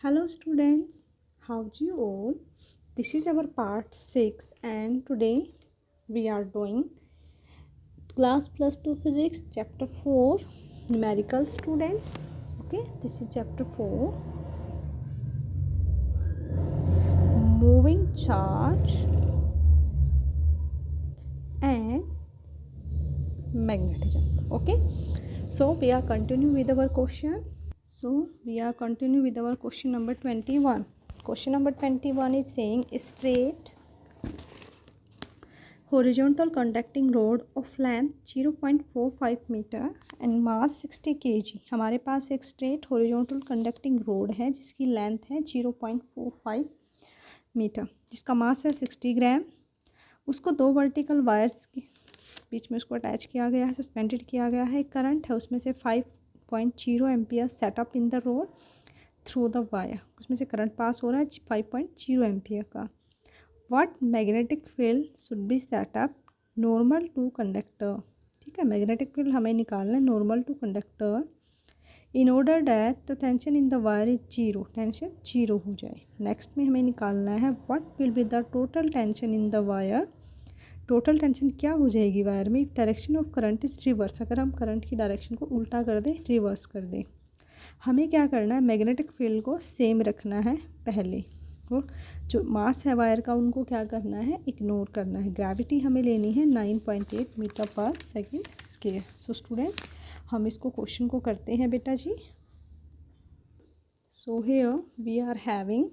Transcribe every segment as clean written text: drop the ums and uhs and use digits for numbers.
Hello students, how's you all? This is our part 6 and today we are doing class plus 2 physics chapter 4 numerical students. Okay, this is chapter 4 moving charge and magnetism. Okay, so we are continuing with our question. So we are continuing with our question number 21. Question number 21 is saying straight horizontal conducting rod of length 0.45 metre and mass 60 kg। हमारे पास एक straight horizontal conducting road है जिसकी length है 0.45 metre, जिसका मास है 60 ग्राम। उसको दो vertical wires के बीच में उसको अटैच किया गया है, सस्पेंडेड किया गया है। करंट है उसमें से 5.0 ampere setup in the road through the wire. उसमें से करंट पास हो रहा है 5.0 एम्पियर का। What magnetic field should be set up normal to conductor. ठीक है, मैग्नेटिक फील्ड हमें निकालना है normal to conductor in order that the tension in the wire is zero, tension zero हो जाए। नेक्स्ट में हमें निकालना है what will be the total tension in the wire. Total tension क्या हो जाएगी वायर में। Direction of current is reverse, अगर हम करंट की डायरेक्शन को उल्टा कर दें, रिवर्स कर दें। हमें क्या करना है, मैग्नेटिक फील्ड को सेम रखना है पहले, और जो मास है वायर का उनको क्या करना है, इग्नोर करना है। ग्रेविटी हमें लेनी है 9.8 मीटर पर सेकेंड स्क्वायर। सो स्टूडेंट हम इसको क्वेश्चन को करते हैं बेटा जी। So here we are having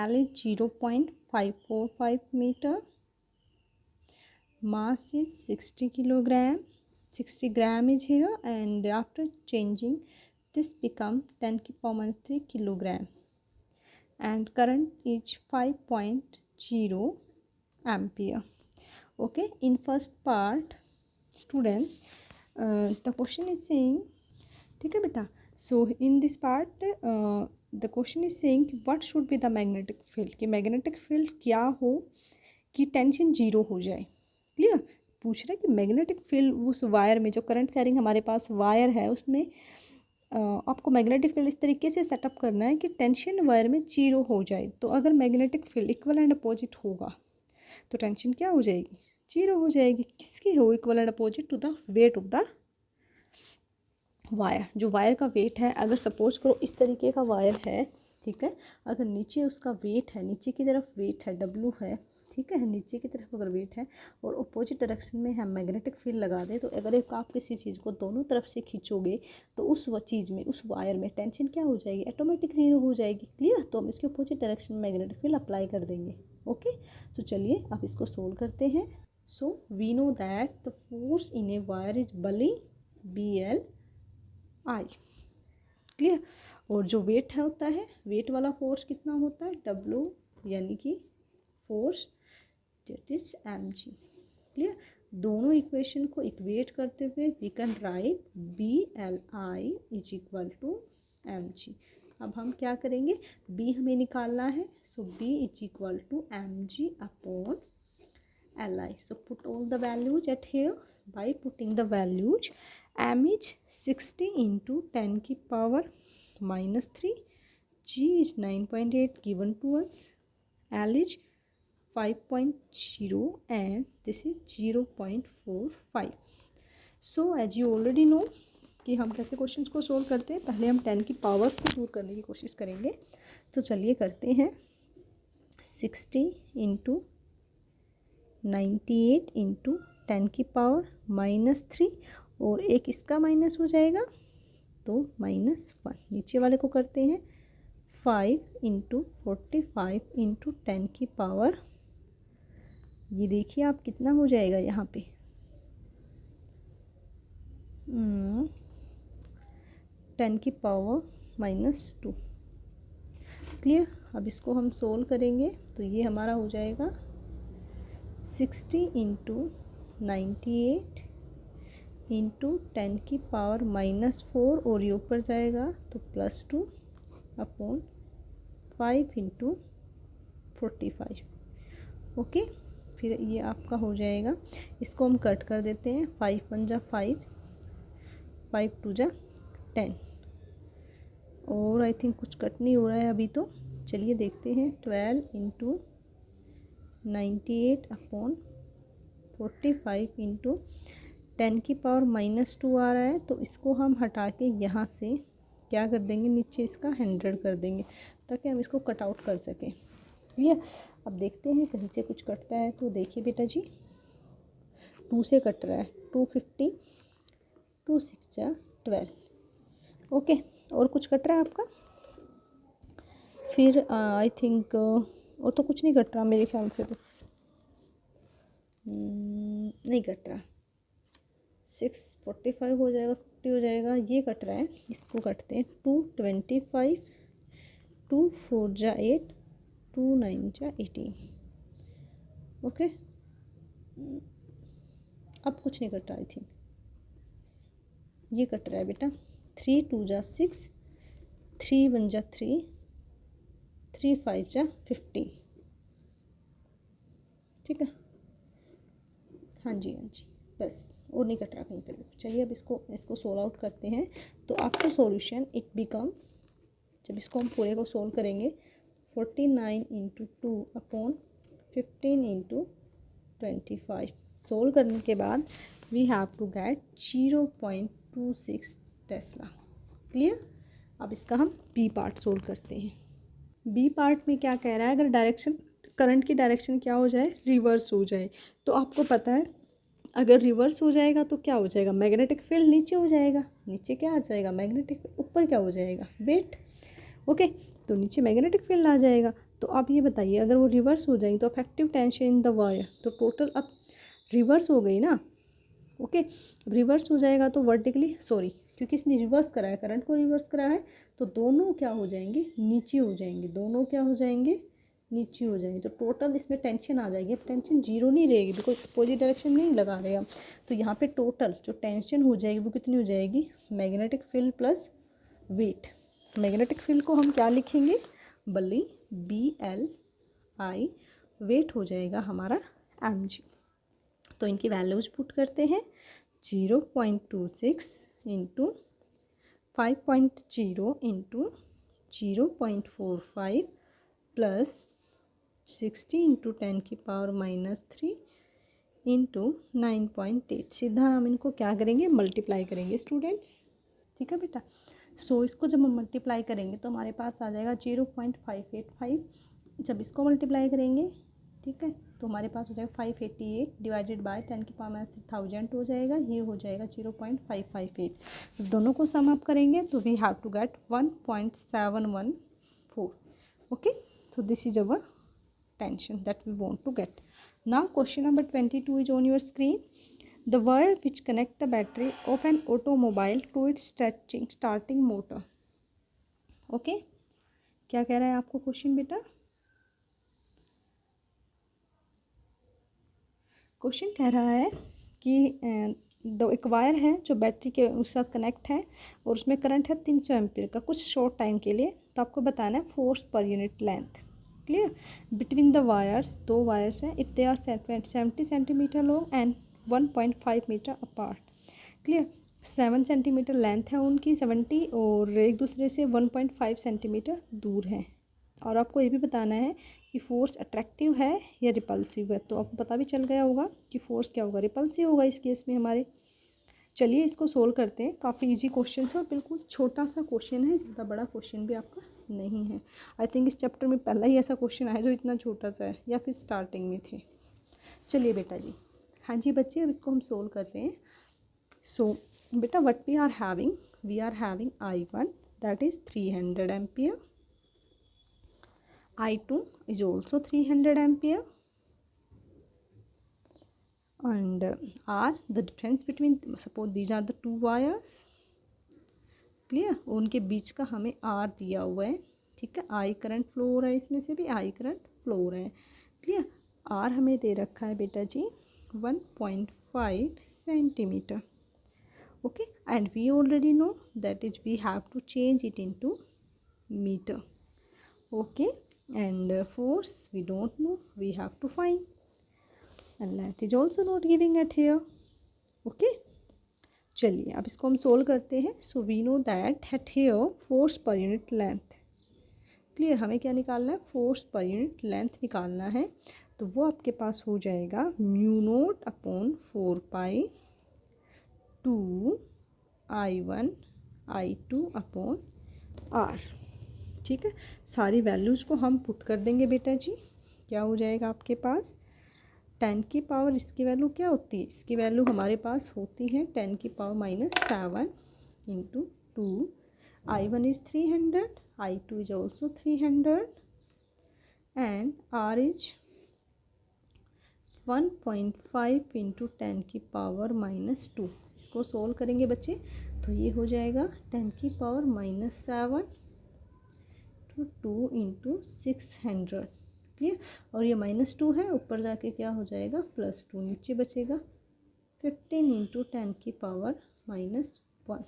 L is 0.545 meter, mass is 60 kilogram, 60 gram is here, and after changing this become 10 की power 3 kilogram, and current is 5.0 ampere. Okay, in first part students the question is saying, ठीक है बेटा, so in this part the question is saying what should be the magnetic field, कि magnetic field क्या हो कि tension zero हो जाए। Clear, पूछ रहा है कि मैग्नेटिक फील्ड उस वायर में जो करंट कैरिंग हमारे पास वायर है उसमें आपको मैग्नेटिक फील्ड इस तरीके से सेटअप करना है कि टेंशन वायर में जीरो हो जाए। तो अगर magnetic field equal and opposite होगा तो टेंशन क्या हो जाएगी, जीरो हो जाएगी। किसकी हो, equal and opposite to the weight of the wire. जो वायर का वेट है, अगर सपोज करो इस तरीके का वायर है, ठीक है, अगर नीचे उसका वेट है, नीचे की तरफ वेट है W है, ठीक है, नीचे की तरफ अगर वेट है और अपोजिट डायरेक्शन में हम मैग्नेटिक फील्ड लगा दें, तो अगर एक आप किसी चीज़ को दोनों तरफ से खींचोगे तो उस चीज़ में, उस वायर में टेंशन क्या हो जाएगी, ऑटोमेटिक जीरो हो जाएगी। क्लियर, तो हम इसके अपोजिट डायरेक्शन में मैग्नेटिक फील्ड अप्लाई कर देंगे। ओके, तो चलिए अब इसको सोल्व करते हैं। So we know that the force in a wire is BLI BL I। Clear, और जो वेट है होता है, वेट वाला फोर्स कितना होता है W, यानी कि force that is mg। Clear, दोनों इक्वेशन को इक्वेट करते हुए we can write BLI is equal to mg। अब हम क्या करेंगे, B हमें निकालना है, so B is equal to mg upon Li। So put all the values at here. By putting the values, m is 60 into 10 की power minus 3, g is 9.8 given to us, L is 5.0 and this is 0.45. So as you already know कि हम कैसे questions को solve करते हैं, पहले हम 10 की पावर से दूर करने की कोशिश करेंगे। तो चलिए करते हैं। 60 इंटू 98 इंटू 10 की पावर माइनस 3, और एक इसका माइनस हो जाएगा तो -1। नीचे वाले को करते हैं 5 इंटू 45 इंटू 10 की पावर, ये देखिए आप कितना हो जाएगा यहाँ पे 10 की पावर -2। क्लियर, अब इसको हम सोल्व करेंगे तो ये हमारा हो जाएगा 60 इंटू 98 इंटू 10 की पावर -4, और ये ऊपर जाएगा तो +2 अपॉन 5 इंटू 45। ओके, फिर ये आपका हो जाएगा, इसको हम कट कर देते हैं। 5 1 जा 5, 5 2 जा 10। और आई थिंक कुछ कट नहीं हो रहा है अभी, तो चलिए देखते हैं। 12 इंटू 98/45 इंटू 10⁻⁻2 आ रहा है, तो इसको हम हटा के यहाँ से क्या कर देंगे, नीचे इसका 100 कर देंगे ताकि हम इसको कट आउट कर सकें। क्लियर। अब देखते हैं कहीं से कुछ कटता है, तो देखिए बेटा जी 2 से कट रहा है, 250, 2 6 जा 12। ओके, और कुछ कट रहा है आपका? फिर आई थिंक वो तो कुछ नहीं कट रहा मेरे ख्याल से, तो नहीं कट रहा। 645 हो जाएगा, 50 हो जाएगा, ये कट रहा है, इसको कटते हैं। 225, 2 4 जा 8, 2 9 जा 18। ओके, अब कुछ नहीं कट रहा आई थिंक, ये कट रहा है बेटा। 3 2 जा 6, 3 1 जा 3, 3 5 जा 50। ठीक है, हाँ जी हाँ जी, बस और नहीं कट रहा कहीं पर भी। चलिए अब इसको सोल्व आउट करते हैं। तो आफ्टर सॉल्यूशन इट बिकम, जब इसको हम पूरे को सोल्व करेंगे, 49 इंटू 2/15 इंटू 25। सोल्व करने के बाद we have to get 0.26 tesla. Clear. अब इसका हम बी पार्ट सोल्व करते हैं। बी पार्ट में क्या कह रहा है, अगर डायरेक्शन, करंट की डायरेक्शन क्या हो जाए, रिवर्स हो जाए, तो आपको पता है अगर रिवर्स हो जाएगा तो क्या हो जाएगा, मैग्नेटिक फील्ड नीचे हो जाएगा। नीचे क्या आ जाएगा, मैग्नेटिक फील्ड। ऊपर क्या हो जाएगा, वेट। ओके, तो नीचे मैग्नेटिक फील्ड आ जाएगा। तो आप ये बताइए अगर वो रिवर्स हो जाएंगे तो affective tension in the wire, तो टोटल अब रिवर्स हो गई ना। ओके, रिवर्स हो जाएगा तो वर्टिकली, सॉरी क्योंकि इसने रिवर्स करा है, करंट को रिवर्स करा है, तो दोनों क्या हो जाएंगे, नीचे हो जाएंगे। दोनों क्या हो जाएंगे, नीचे हो जाएंगे। तो टोटल इसमें टेंशन आ जाएगी। अब टेंशन जीरो नहीं रहेगी बिकॉज अपोजिट डायरेक्शन में नहीं लगा रहे हम। तो यहाँ पे टोटल जो टेंशन हो जाएगी वो कितनी हो जाएगी, magnetic field plus weight. Magnetic field को हम क्या लिखेंगे, बल्ली, BLI, वेट हो जाएगा हमारा mg। तो इनकी वैल्यूज पुट करते हैं। 0.26 into 5.0 into 0.45 plus 60 into 10⁻³ into 9.8। सीधा हम इनको क्या करेंगे, मल्टीप्लाई करेंगे स्टूडेंट्स। ठीक है बेटा। सो इसको जब हम मल्टीप्लाई करेंगे तो हमारे पास आ जाएगा 0.585। जब इसको मल्टीप्लाई करेंगे, ठीक है, तो हमारे पास हो जाएगा 588 डिवाइडेड बाय 10⁻³ हो जाएगा। ये हो जाएगा 0.558। दोनों को सम अप करेंगे तो we have to get 1.714। Okay, so this is our tension that we want to get. Now question number 22 is on your screen. The wire which connect the battery of an automobile to its starting motor. Okay, क्या कह रहा है आपको question बेटा? Question कह रहा है कि एक वायर है जो बैटरी के उस साथ कनेक्ट है और उसमें करंट है 300 एम्पीयर का कुछ शॉर्ट टाइम के लिए। तो आपको बताना है force per unit length. Clear. Between the wires, दो वायर्स हैं, if they are 70 centimetre long and 1.5 metre apart. Clear. 7 centimetre length है उनकी, 70, और एक दूसरे से 1.5 सेंटीमीटर दूर हैं। और आपको ये भी बताना है कि फोर्स अट्रैक्टिव है या रिपल्सिव है। तो आपको पता भी चल गया होगा कि फोर्स क्या होगा, रिपल्सिव होगा इस केस में हमारे। चलिए इसको सोल्व करते हैं। काफ़ी इजी क्वेश्चन है और बिल्कुल छोटा सा क्वेश्चन है, ज़्यादा बड़ा क्वेश्चन भी आपका नहीं है। आई थिंक इस चैप्टर में पहला ही ऐसा क्वेश्चन आया जो इतना छोटा सा है, या फिर स्टार्टिंग में थे। चलिए बेटा जी, हाँ जी बच्चे, अब इसको हम सोल्व कर रहे हैं। सो बेटा what we are having I1 that is 300 ampere, I2 is also 300 ampere, and R, the difference between, suppose these are the two wires, clear, उनके बीच का हमें R दिया हुआ है। ठीक है, I करंट फ्लो हो रहा है, इसमें से भी I करंट फ्लो हो रहा है। क्लियर। R हमें दे रखा है बेटा जी 1.5 centimetre. Okay, and we already know that is we have to change it into metre. Okay, and force we don't know, we have to find, and length is also not giving it here. Okay, चलिए अब इसको हम solve करते हैं। So we know that at here force per unit length, clear, हमें क्या निकालना है, फोर्स पर यूनिट लेंथ निकालना है। तो वो आपके पास हो जाएगा mu naught upon 4 pi 2 I1 I2 अपॉन आर। ठीक है, सारी वैल्यूज़ को हम पुट कर देंगे बेटा जी। क्या हो जाएगा आपके पास 10 की पावर, इसकी वैल्यू क्या होती है, इसकी वैल्यू हमारे पास होती है 10 की power -7 into 2। I1 is 300, I2 is also 300 and R is 1.5 into 10 की पावर -2। इसको सोल्व करेंगे बच्चे तो ये हो जाएगा 10 की पावर -7 तो 2 इंटू 600, क्लियर। और ये -2 है, ऊपर जाके क्या हो जाएगा +2, नीचे बचेगा 15 इंटू 10 की पावर -1।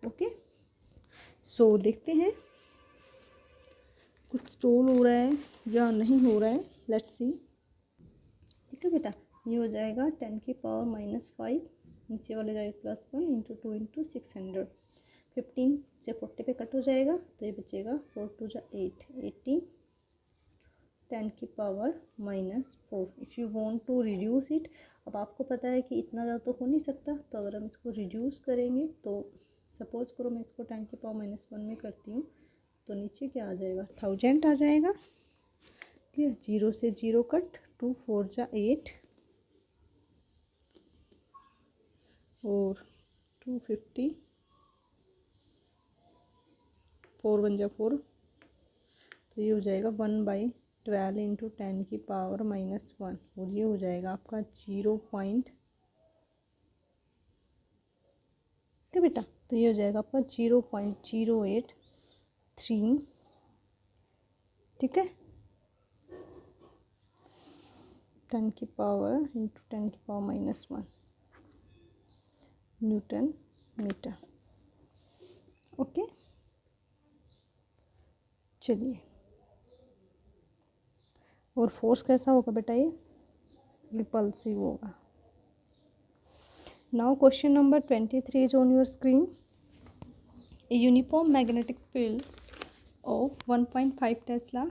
ओके, सो देखते हैं कुछ सोल्व हो रहा है या नहीं हो रहा है, लेट्स सी। ठीक है बेटा, ये हो जाएगा 10 की पावर -5, नीचे वाले जाएगा +1 इंटू 2 इंटू 600। 15 से 40 पे कट हो जाएगा तो ये बचेगा 4 2 जा 8, 80, 10 की power -4। If you want to reduce it, अब आपको पता है कि इतना ज़्यादा तो हो नहीं सकता, तो अगर हम इसको रिड्यूस करेंगे तो सपोज करो मैं इसको 10 की पावर -1 में करती हूँ तो नीचे क्या आ जाएगा 1000 आ जाएगा। ठीक है, 0 से 0 कट, 2 4 जा 8 और 250, 4 1 जा 4, तो ये हो जाएगा 1/12 इंटू 10 की पावर -1 और ये हो जाएगा आपका 0 पॉइंट, ठीक है बेटा, तो ये हो जाएगा आपका 0.083, ठीक है, 10 की पावर इंटू 10 की पावर -1 न्यूटन मीटर। ओके, चलिए, और फोर्स कैसा होगा बेटा, ये रिपल्सिव होगा। Now question number 23 is on your screen. A uniform magnetic field of 1.5 Tesla,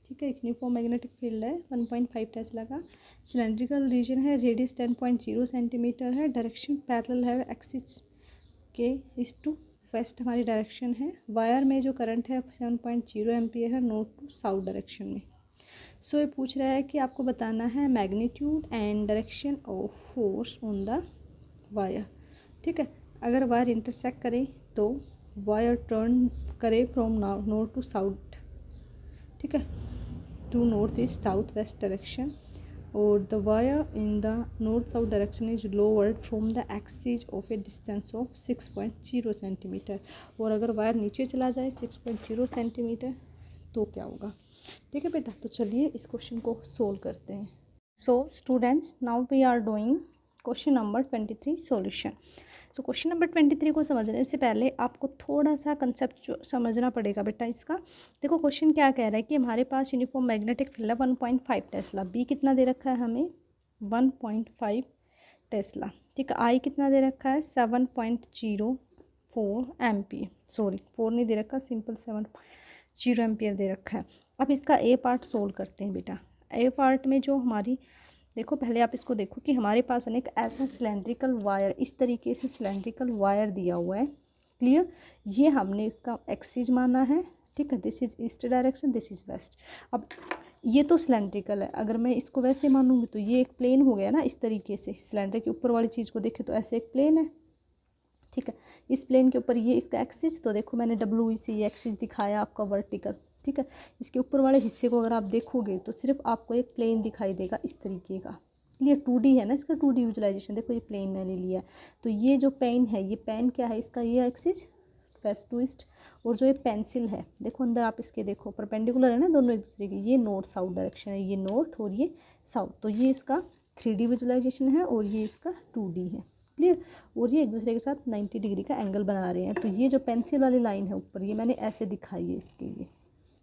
ठीक है, एक यूनिफॉर्म मैग्नेटिक फील्ड है 1.5 टेस्ला का, सिलेंड्रिकल रीजन है, रेडियस 10.0 सेंटीमीटर है, डायरेक्शन पैरेलल है एक्सिस के ईस्ट टू वेस्ट हमारी डायरेक्शन है, वायर में जो करंट है 7.0 एम्पियर है, नॉर्थ टू साउथ डायरेक्शन में। सो ये पूछ रहा है कि आपको बताना है magnitude and direction of force on the wire. ठीक है, अगर वायर इंटरसेक्ट करे तो वायर टर्न करे फ्रॉम नॉर्थ टू साउथ, ठीक है, to north east south west direction, और the wire in the north south direction is lowered from the axis of a distance of 6.0 centimetre. और अगर wire नीचे चला जाए 6.0 सेंटीमीटर तो क्या होगा। ठीक है बेटा, तो चलिए इस क्वेश्चन को सोल्व करते हैं। So students, now we are doing question number 23 solution. So question number 23 को समझने से पहले आपको थोड़ा सा कंसेप्ट समझना पड़ेगा बेटा इसका। देखो क्वेश्चन क्या कह रहा है कि हमारे पास यूनिफॉर्म मैग्नेटिक फील्ड है 1.5 टेस्ला, बी कितना दे रखा है हमें 1.5 टेस्ला, ठीक है, आई कितना दे रखा है 7.04 एम्पियर, सॉरी 4 नहीं दे रखा, सिंपल 7.0 एम्पियर दे रखा है। अब इसका ए पार्ट सोल्व करते हैं बेटा। ए पार्ट में जो हमारी, देखो पहले आप इसको देखो कि हमारे पास एक ऐसा सिलेंड्रिकल वायर, इस तरीके से सिलेंड्रिकल वायर दिया हुआ है, क्लियर, ये हमने इसका एक्सिस माना है, ठीक है, this is east direction, this is west. अब ये तो सिलेंड्रिकल है, अगर मैं इसको वैसे मानूंगी तो ये एक प्लेन हो गया ना, इस तरीके से सिलेंडर के ऊपर वाली चीज़ को देखें तो ऐसे एक प्लेन है, ठीक है, इस प्लेन के ऊपर ये इसका एक्सिस, तो देखो मैंने डब्ल्यू से ये एक्सिस दिखाया आपका वर्टिकल, ठीक है, इसके ऊपर वाले हिस्से को अगर आप देखोगे तो सिर्फ आपको एक प्लेन दिखाई देगा इस तरीके का, क्लियर, 2D है ना इसका, 2D विजुलाइजेशन, देखो ये प्लेन मैंने लिया है, तो ये जो पेन है, ये पेन क्या है इसका, ये एक्सिस वेस्ट टू ईस्ट, और जो ये पेंसिल है देखो अंदर आप इसके देखो परपेंडिकुलर है ना दोनों एक दूसरे के, ये नॉर्थ साउथ डायरेक्शन है, ये नॉर्थ और ये साउथ, तो ये इसका 3D विजुलाइजेशन है और ये इसका 2D है, क्लियर, और ये एक दूसरे के साथ 90 डिग्री का एंगल बना रहे हैं। तो ये जो पेंसिल वाली लाइन है ऊपर, ये मैंने ऐसे दिखाई है इसके लिए,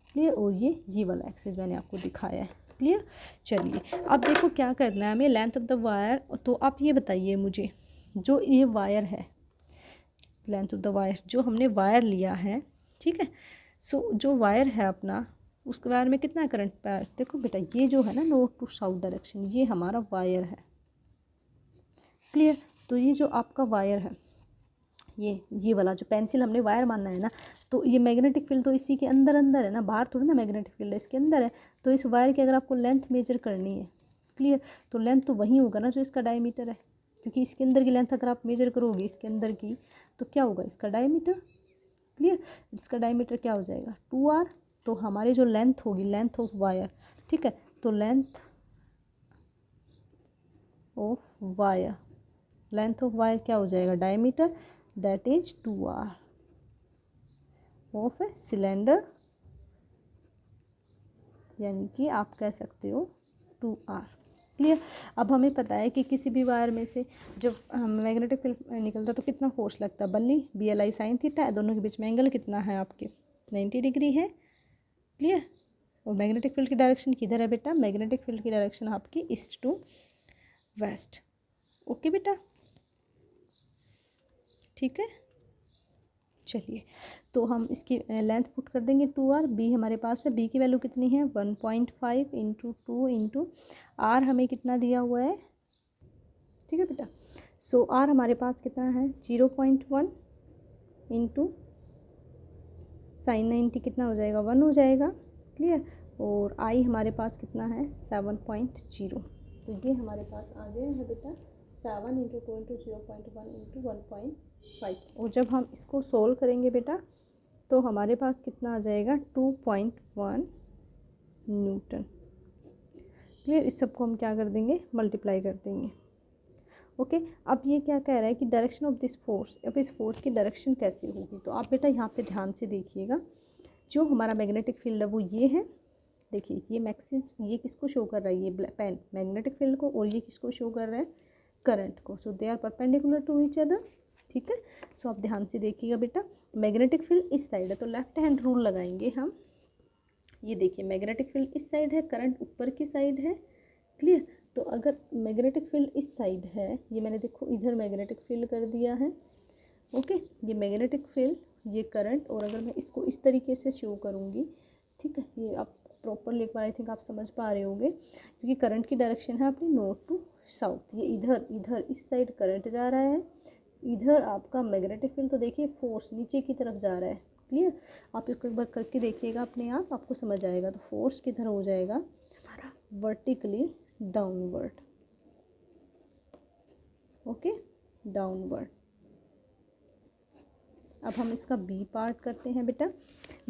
क्लियर, और ये वाला एक्सिस मैंने आपको दिखाया है, क्लियर। चलिए अब देखो क्या करना है हमें, लेंथ ऑफ द वायर, तो आप ये बताइए मुझे जो ये वायर है, लेंथ ऑफ द वायर, जो हमने वायर लिया है, ठीक है। सो जो वायर है अपना, उसके वायर में कितना करंट पाया, देखो बेटा ये जो है ना नॉर्थ टू साउथ डायरेक्शन, ये हमारा वायर है, क्लियर। तो ये जो आपका वायर है, ये वाला जो पेंसिल हमने वायर मानना है ना, तो ये मैग्नेटिक फील्ड तो इसी के अंदर अंदर है ना, बाहर थोड़ी ना मैग्नेटिक फील्ड है, इसके अंदर है। तो इस वायर की अगर आपको लेंथ मेजर करनी है, क्लियर, तो लेंथ तो वही होगा ना जो इसका डायमीटर है, क्योंकि इसके अंदर की लेंथ अगर आप मेजर करोगे इसके अंदर की, तो क्या होगा इसका डायमीटर, क्लियर। इसका डायमीटर क्या हो जाएगा 2r। तो हमारी जो लेंथ होगी, लेंथ ऑफ वायर, ठीक है, तो length of wire, length of wire क्या हो जाएगा diameter, that is 2r of a cylinder, यानी कि आप कह सकते हो 2r, क्लियर। अब हमें पता है कि किसी भी वायर में से जब मैग्नेटिक फील्ड निकलता है तो कितना फोर्स लगता है, बल्ली BLI sin थीटा है, दोनों के बीच में एंगल कितना है आपके 90 डिग्री है, क्लियर। और मैग्नेटिक फील्ड की डायरेक्शन किधर है बेटा, मैग्नेटिक फील्ड की डायरेक्शन आपकी ईस्ट टू वेस्ट, ओके बेटा, ठीक है। चलिए, तो हम इसकी लेंथ पुट कर देंगे 2r, b हमारे पास है, b की वैल्यू कितनी है 1.5 इंटू 2 इंटू r हमें कितना दिया हुआ है, ठीक है बेटा। सो r हमारे पास कितना है 0.1 इंटू साइन 90 कितना हो जाएगा 1 हो जाएगा, क्लियर। और i हमारे पास कितना है 7.0, तो ये हमारे पास आ गया है बेटा 7 इंटू 2 इंटू 0.1 इंटू 1.5। और जब हम इसको सोल्व करेंगे बेटा, तो हमारे पास कितना आ जाएगा 2.1 न्यूटन, क्लियर। इस सबको हम क्या कर देंगे, मल्टीप्लाई कर देंगे, ओके। अब ये क्या कह रहा है कि डायरेक्शन ऑफ दिस फोर्स, अब इस फोर्स की डायरेक्शन कैसे होगी, तो आप बेटा यहाँ पे ध्यान से देखिएगा, जो हमारा मैग्नेटिक फील्ड है वो ये है, देखिए ये मैक्सिस, ये किसको शो कर रहा है, ये पेन मैग्नेटिक फील्ड को, और ये किसको शो कर रहा है करंट को। So they are perpendicular to each other, ठीक है। सो आप ध्यान से देखिएगा बेटा, मैग्नेटिक फील्ड इस साइड है तो लेफ्ट हैंड रूल लगाएंगे हम, ये देखिए मैग्नेटिक फील्ड इस साइड है, करंट ऊपर की साइड है, क्लियर। तो अगर मैग्नेटिक फील्ड इस साइड है, ये मैंने देखो इधर मैग्नेटिक फील्ड कर दिया है, ओके, ये मैग्नेटिक फील्ड, ये करंट, और अगर मैं इसको इस तरीके से शो करूँगी, ठीक है, ये आप प्रॉपरली एक बार आई थिंक आप समझ पा रहे होंगे, क्योंकि करंट की डायरेक्शन है अपनी नॉर्थ टू साउथ, ये इधर इधर इस साइड करंट जा रहा है, इधर आपका मैग्नेटिक फील्ड, तो देखिए फोर्स नीचे की तरफ जा रहा है, क्लियर। आप इसको एक बार करके देखिएगा अपने आप, आपको समझ आएगा। तो फोर्स किधर हो जाएगा हमारा वर्टिकली डाउनवर्ड, ओके, डाउनवर्ड। अब हम इसका बी पार्ट करते हैं बेटा।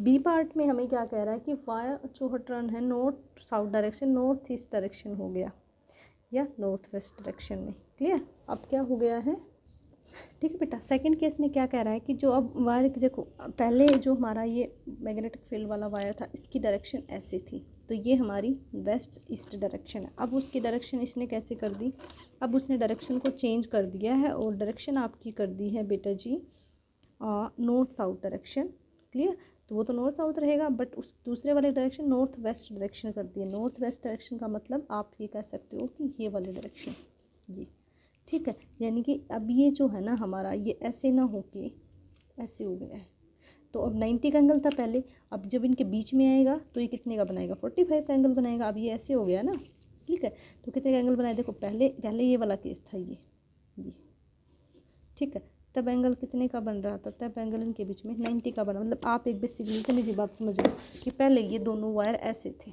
बी पार्ट में हमें क्या कह रहा है कि वायर जो टर्न है north south direction, north east direction हो गया या नॉर्थ वेस्ट डायरेक्शन में, क्लियर। अब क्या हो गया है, ठीक है बेटा। सेकंड केस में क्या कह रहा है कि जो अब वायर देखो, पहले जो हमारा ये मैग्नेटिक फील्ड वाला वायर था इसकी डायरेक्शन ऐसे थी, तो ये हमारी वेस्ट ईस्ट डायरेक्शन है। अब उसकी डायरेक्शन इसने कैसे कर दी, अब उसने डायरेक्शन को चेंज कर दिया है और डायरेक्शन आपकी कर दी है बेटा जी नॉर्थ साउथ डायरेक्शन, क्लियर। तो वो तो नॉर्थ साउथ रहेगा, बट उस दूसरे वाले डायरेक्शन नॉर्थ वेस्ट डायरेक्शन कर दी है। नॉर्थ वेस्ट डायरेक्शन का मतलब आप ये कह सकते हो कि ये वाली डायरेक्शन, ये, ठीक है। यानी कि अब ये जो है ना हमारा, ये ऐसे ना होके ऐसे हो गया है, तो अब 90 का एंगल था पहले, अब जब इनके बीच में आएगा तो ये कितने का बनाएगा 45 का एंगल बनाएगा। अब ये ऐसे हो गया ना, ठीक है, तो कितने का एंगल बनाया, देखो पहले ये वाला केस था ये, ठीक है, तब एंगल कितने का बन रहा था, तब एंगल इनके बीच में 90 का बना। मतलब आप एक बेसिकली इतनी सी बात समझ लो कि पहले ये दोनों वायर ऐसे थे,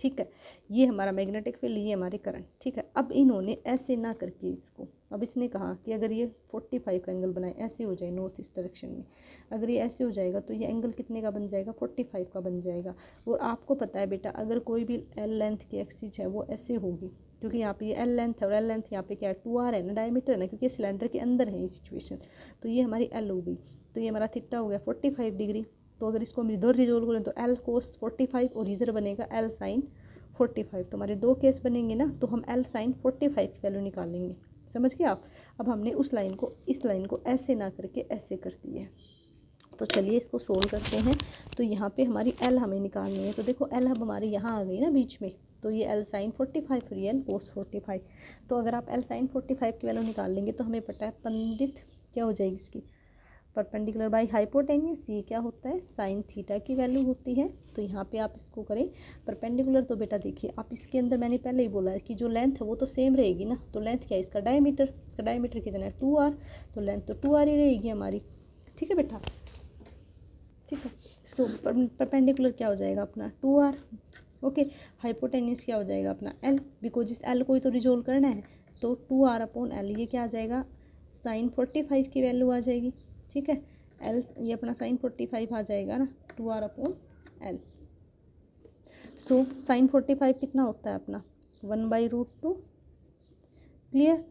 ठीक है, ये हमारा मैग्नेटिक फील्ड, ये हमारे करंट, ठीक है। अब इन्होंने ऐसे ना करके इसको, अब इसने कहा कि अगर ये 45 का एंगल बनाए, ऐसे हो जाए नॉर्थ ईस्ट डायरेक्शन में, अगर ये ऐसे हो जाएगा तो ये एंगल कितने का बन जाएगा 45 का बन जाएगा। और आपको पता है बेटा, अगर कोई भी एल लेंथ की एक्सिस है वो ऐसे होगी, क्योंकि यहाँ पे ये एल लेंथ है और एल लेंथ यहाँ पे क्या है 2r है ना, डायमीटर है ना, क्योंकि सिलेंडर के अंदर है ये सिचुएशन, तो ये हमारी एल हो गई, तो ये हमारा थीटा हो गया 45 डिग्री। तो अगर इसको हम इधर रिजोल्व करें तो एल कोस 45 और इधर बनेगा एल साइन 45, तो हमारे दो केस बनेंगे ना, तो हम एल साइन 45 की वैल्यू निकालेंगे, समझ गए आप। अब हमने उस लाइन को इस लाइन को ऐसे ना करके ऐसे कर दिया है, तो चलिए इसको सोल्व करते हैं। तो यहाँ पे हमारी एल हमें निकालनी है, तो देखो एल अब हमारी यहाँ आ गई ना बीच में, तो ये L sin 45 और ये L cos 45। तो अगर आप L sin 45 की वैल्यू निकाल लेंगे तो हमें पता है पंडित क्या हो जाएगी इसकी, परपेंडिकुलर बाई हाइपोटेन्यूस, ये क्या होता है साइन थीटा की वैल्यू होती है। तो यहाँ पे आप इसको करें परपेंडिकुलर, तो बेटा देखिए आप इसके अंदर मैंने पहले ही बोला है कि जो लेंथ है वो तो सेम रहेगी ना। तो लेंथ क्या है इसका डायमीटर, इसका डायमीटर कितना है 2r, तो लेंथ तो 2r ही रहेगी हमारी। ठीक है बेटा, ठीक है। सो परपेंडिकुलर क्या हो जाएगा अपना 2r। ओके, हाइपोटेन्यूस क्या हो जाएगा अपना L, बिकॉज इस L को ही तो रिजोल्व करना है। तो 2r अपॉन L, ये क्या आ जाएगा साइन 45 की वैल्यू आ जाएगी। ठीक है, L ये अपना साइन 45 आ जाएगा ना 2r upon L। So sine 45 कितना होता है अपना 1/√2। क्लियर,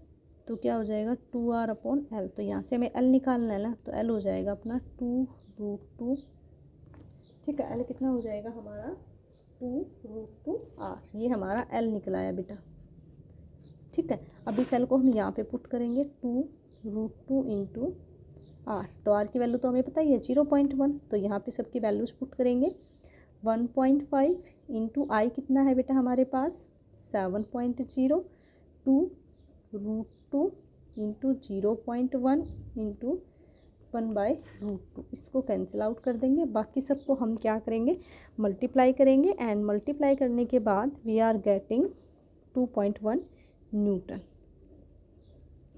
तो क्या हो जाएगा 2r अपॉन L। तो यहाँ से हमें L निकालना है ना, तो L हो जाएगा अपना 2√2। ठीक है, L कितना हो जाएगा हमारा 2√2r, ये हमारा L निकला है बेटा। ठीक है, अब इस L को हम यहाँ पे पुट करेंगे 2√2 इंटू r, तो r की वैल्यू तो हमें पता ही है 0.1, तो यहाँ पे सबकी वैल्यूज पुट करेंगे 1.5 इंटू आई कितना है बेटा हमारे पास 7.0, 2√2 इंटू 0.1 इंटू 1/√2, इसको कैंसिल आउट कर देंगे। बाकी सबको हम क्या करेंगे मल्टीप्लाई करेंगे, एंड मल्टीप्लाई करने के बाद वी आर गेटिंग 2.1 न्यूटन।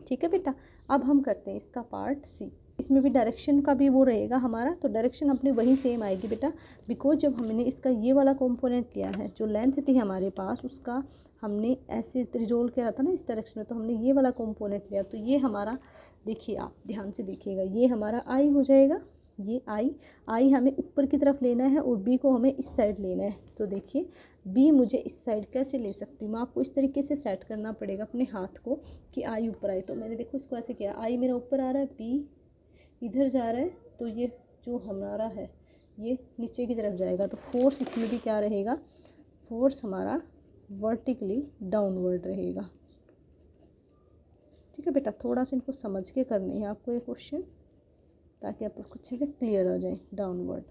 ठीक है बेटा, अब हम करते हैं इसका पार्ट सी। इसमें भी डायरेक्शन का भी वो रहेगा हमारा, तो डायरेक्शन अपनी वही सेम आएगी बेटा, बिकॉज जब हमने इसका ये वाला कंपोनेंट लिया है, जो लेंथ थी हमारे पास उसका हमने ऐसे रिजोल्व किया था ना इस डायरेक्शन में, तो हमने ये वाला कंपोनेंट लिया, तो ये हमारा देखिए आप ध्यान से देखिएगा, ये हमारा आई हो जाएगा, ये आई हमें ऊपर की तरफ लेना है और बी को हमें इस साइड लेना है। तो देखिए बी मुझे इस साइड कैसे ले सकती हूँ, मैं आपको इस तरीके से सेट करना पड़ेगा अपने हाथ को कि आई ऊपर आए। तो मैंने देखो इसको ऐसे किया, आई मेरा ऊपर आ रहा है, बी इधर जा रहा है, तो ये जो हमारा है ये नीचे की तरफ जाएगा। तो फोर्स इसमें भी क्या रहेगा, फोर्स हमारा वर्टिकली डाउनवर्ड रहेगा। ठीक है बेटा, थोड़ा सा इनको समझ के करने हैं आपको ये क्वेश्चन, ताकि आपको अच्छे से क्लियर हो जाए डाउनवर्ड।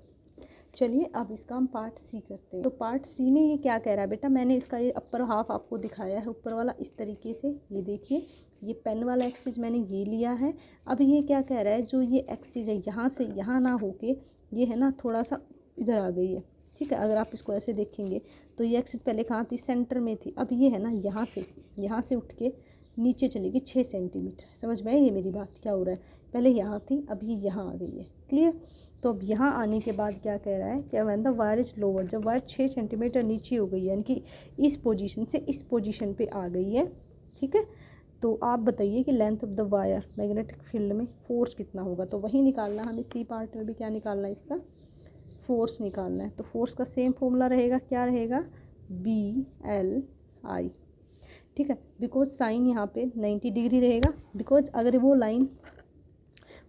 चलिए अब इसका हम पार्ट सी करते हैं। तो पार्ट सी में ये क्या कह रहा है बेटा, मैंने इसका ये अपर हाफ आपको दिखाया है, ऊपर वाला इस तरीके से, ये देखिए ये पेन वाला एक्सिस मैंने ये लिया है। अब ये क्या कह रहा है, जो ये एक्सिस है यहाँ से यहाँ ना होके ये है ना थोड़ा सा इधर आ गई है। ठीक है, अगर आप इसको ऐसे देखेंगे तो ये एक्सिस पहले कहाँ थी, सेंटर में थी, अब ये है ना यहाँ से उठ के नीचे चलेगी 6 सेंटीमीटर। समझ में आई ये मेरी बात, क्या हो रहा है, पहले यहाँ थी अब ये यहाँ आ गई है। क्लियर, तो अब यहाँ आने के बाद क्या कह रहा है, क्या when the wire is lower, जब वायर 6 सेंटीमीटर नीचे हो गई है, यानी कि इस पोजीशन से इस पोजीशन पे आ गई है। ठीक है, तो आप बताइए कि length of the wire magnetic field में फोर्स कितना होगा, तो वही निकालना हमें सी पार्ट में भी क्या निकालना है, इसका फोर्स निकालना है। तो फोर्स का सेम फॉर्मूला रहेगा, क्या रहेगा BLI। ठीक है, बिकॉज साइन यहाँ पे 90 डिग्री रहेगा, बिकॉज अगर वो लाइन,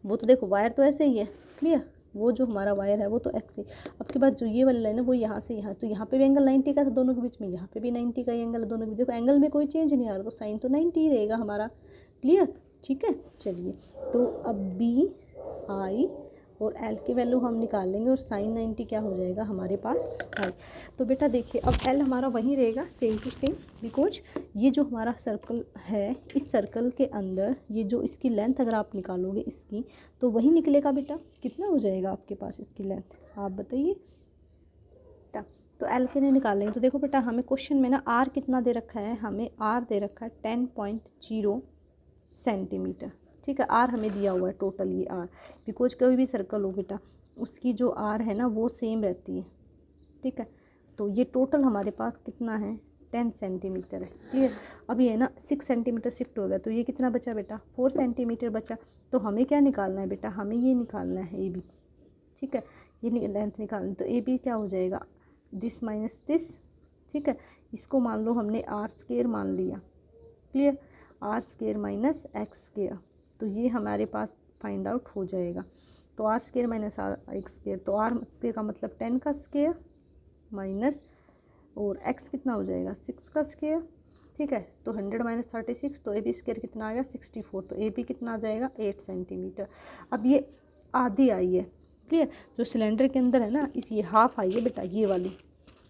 वो तो देखो वायर तो ऐसे ही है। क्लियर, वो जो हमारा वायर है वो तो एक्स है। अब के बाद जो ये वाली लाइन है वो यहाँ से यहाँ, तो यहाँ पे भी एंगल 90 का था दोनों के बीच में, यहाँ पे भी 90 का एंगल है दोनों के बीच। देखो एंगल में कोई चेंज नहीं आ रहा, तो साइन तो 90 ही रहेगा हमारा। क्लियर, ठीक है। चलिए तो अब BI और L की वैल्यू हम निकाल लेंगे, और साइन 90 क्या हो जाएगा हमारे पास I। तो बेटा देखिए अब L हमारा वहीं रहेगा सेम टू सेम, बिकॉज ये जो हमारा सर्कल है, इस सर्कल के अंदर ये जो इसकी लेंथ अगर आप निकालोगे इसकी, तो वही निकलेगा बेटा। कितना हो जाएगा आपके पास इसकी लेंथ, आप बताइए बेटा। तो L के लिए निकालेंगे, तो देखो बेटा हमें क्वेश्चन में ना R कितना दे रखा है, हमें R दे रखा है 10.0 सेंटीमीटर। ठीक है, R हमें दिया हुआ है टोटल, ये R, बिकॉज कोई भी सर्कल हो बेटा उसकी जो R है ना वो सेम रहती है। ठीक है, तो ये टोटल हमारे पास कितना है 10 सेंटीमीटर है। क्लियर, अब ये ना 6 सेंटीमीटर शिफ्ट हो गया, तो ये कितना बचा बेटा 4 सेंटीमीटर बचा। तो हमें क्या निकालना है बेटा, हमें ये निकालना है AB। ठीक है, ये लेंथ निकालनी, तो AB क्या हो जाएगा दिस माइनस दिस। ठीक है, इसको मान लो हमने R² मान लिया। क्लियर, R² माइनस X², तो ये हमारे पास फाइंड आउट हो जाएगा। तो R² माइनस X², तो R² का मतलब 10 का स्क्वायर माइनस, और X कितना हो जाएगा 6 का स्क्वायर। ठीक है, तो 100 माइनस 36, तो AB² कितना आ गया 64, तो AB कितना आ जाएगा 8 सेंटीमीटर। अब ये आधी आई है। क्लियर, जो सिलेंडर के अंदर है ना इस ये हाफ आई है बेटा, ये वाली,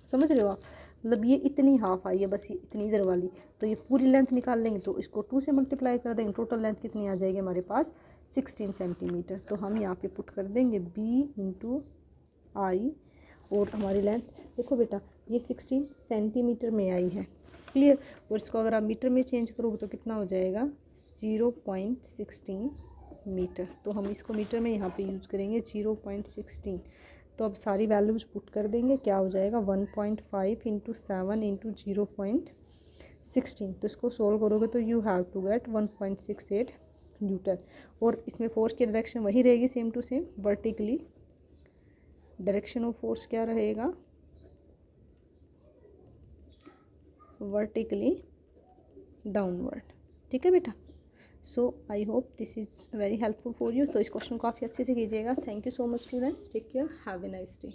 समझ रहे हो आप। मतलब ये इतनी हाफ आई है, बस ये इतनी इधर वाली, तो ये पूरी लेंथ निकाल लेंगे तो इसको 2 से मल्टीप्लाई कर देंगे, टोटल लेंथ कितनी आ जाएगी हमारे पास 16 सेंटीमीटर। तो हम यहाँ पे पुट कर देंगे b इंटू आई, और हमारी लेंथ देखो बेटा ये 16 सेंटीमीटर में आई है, क्लियर। और इसको अगर आप मीटर में चेंज करोगे तो कितना हो जाएगा 0.16 मीटर। तो हम इसको मीटर में यहाँ पे यूज़ करेंगे 0.16। तो अब सारी वैल्यूज़ पुट कर देंगे, क्या हो जाएगा 1.5 इंटू 7 इंटू 0.16। तो इसको सोल्व करोगे तो you have to get 1.68 newton. और इसमें फोर्स की डायरेक्शन वही रहेगी same to same, vertically direction of force क्या रहेगा, वर्टिकली डाउनवर्ड, ठीक है बेटा। So I hope this is very helpful for you. तो इस क्वेश्चन को काफ़ी अच्छे से कीजिएगा। Thank you so much students, take care, have a nice day.